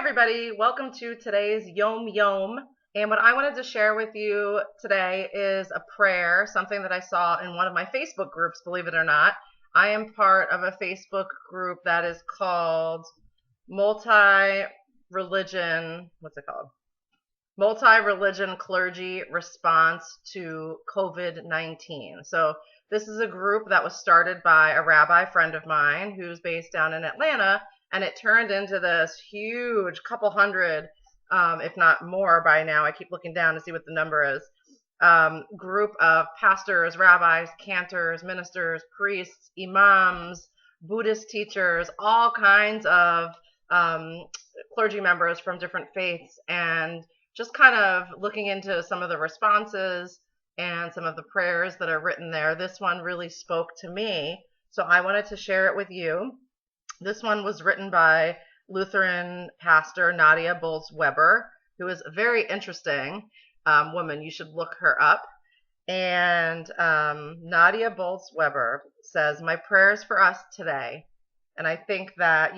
everybody, welcome to today's Yom Yom. And what I wanted to share with you today is a prayer, something that I saw in one of my Facebook groups, believe it or not. I am part of a Facebook group that is called Multi-Religion, what's it called? Multi-Religion Clergy Response to COVID-19. So this is a group that was started by a rabbi friend of mine who's based down in Atlanta, and it turned into this huge couple hundred, if not more by now, I keep looking down to see what the number is, group of pastors, rabbis, cantors, ministers, priests, imams, Buddhist teachers, all kinds of clergy members from different faiths, and just kind of looking into some of the responses and some of the prayers that are written there. This one really spoke to me, so I wanted to share it with you. This one was written by Lutheran pastor Nadia Bolz-Weber, who is a very interesting woman. You should look her up. And Nadia Bolz-Weber says, "My prayers for us today." And I think that,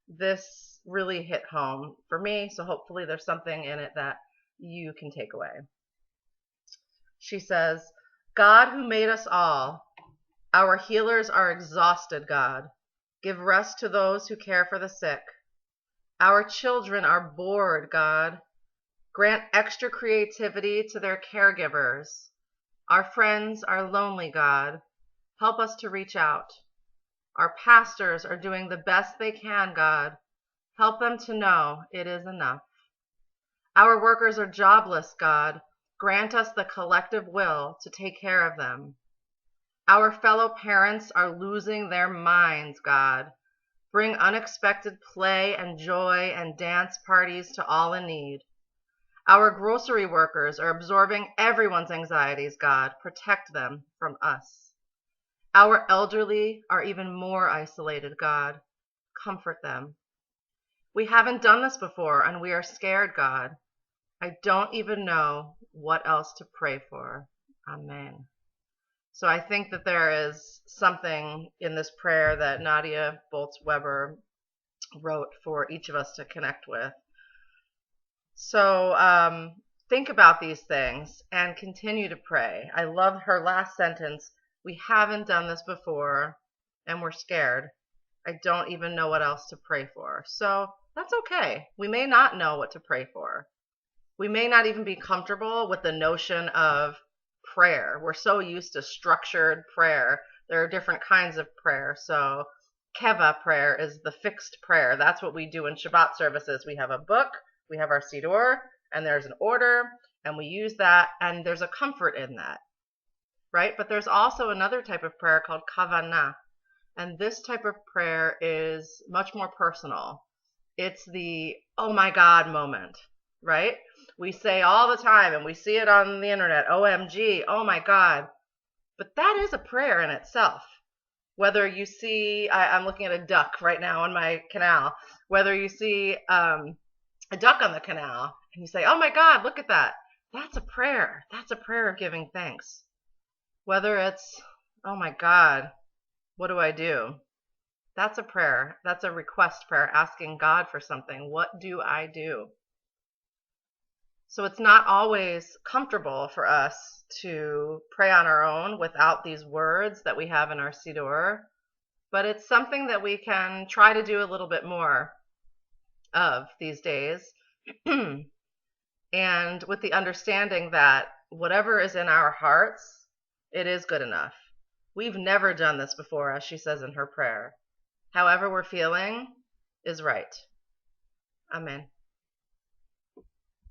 this really hit home for me, so hopefully there's something in it that you can take away. She says, "God who made us all, our healers are exhausted, God. Give rest to those who care for the sick. Our children are bored, God. Grant extra creativity to their caregivers. Our friends are lonely, God. Help us to reach out. Our pastors are doing the best they can, God. Help them to know it is enough. Our workers are jobless, God. Grant us the collective will to take care of them. Our fellow parents are losing their minds, God. Bring unexpected play and joy and dance parties to all in need. Our grocery workers are absorbing everyone's anxieties, God. Protect them from us. Our elderly are even more isolated, God. Comfort them. We haven't done this before, and we are scared, God. I don't even know what else to pray for. Amen." So I think that there is something in this prayer that Nadia Bolz-Weber wrote for each of us to connect with. So think about these things and continue to pray. I love her last sentence. "We haven't done this before, and we're scared. I don't even know what else to pray for." So that's okay. We may not know what to pray for. We may not even be comfortable with the notion of prayer. We're so used to structured prayer. There are different kinds of prayer. So Keva prayer is the fixed prayer. That's what we do in Shabbat services. We have a book, we have our Siddur, and there's an order, and we use that, and there's a comfort in that, right? But there's also another type of prayer called Kavanah, and this type of prayer is much more personal. It's the, oh my God moment, right? We say all the time, and we see it on the internet, OMG, oh my God. But that is a prayer in itself. Whether you see, I'm looking at a duck right now on my canal, whether you see a duck on the canal, and you say, oh my God, look at that. That's a prayer. That's a prayer of giving thanks. Whether it's, oh my God, what do I do? That's a prayer. That's a request prayer, asking God for something. What do I do? So it's not always comfortable for us to pray on our own without these words that we have in our Siddur, but it's something that we can try to do a little bit more of these days, and with the understanding that whatever is in our hearts, it is good enough. We've never done this before, as she says in her prayer. However we're feeling is right. Amen.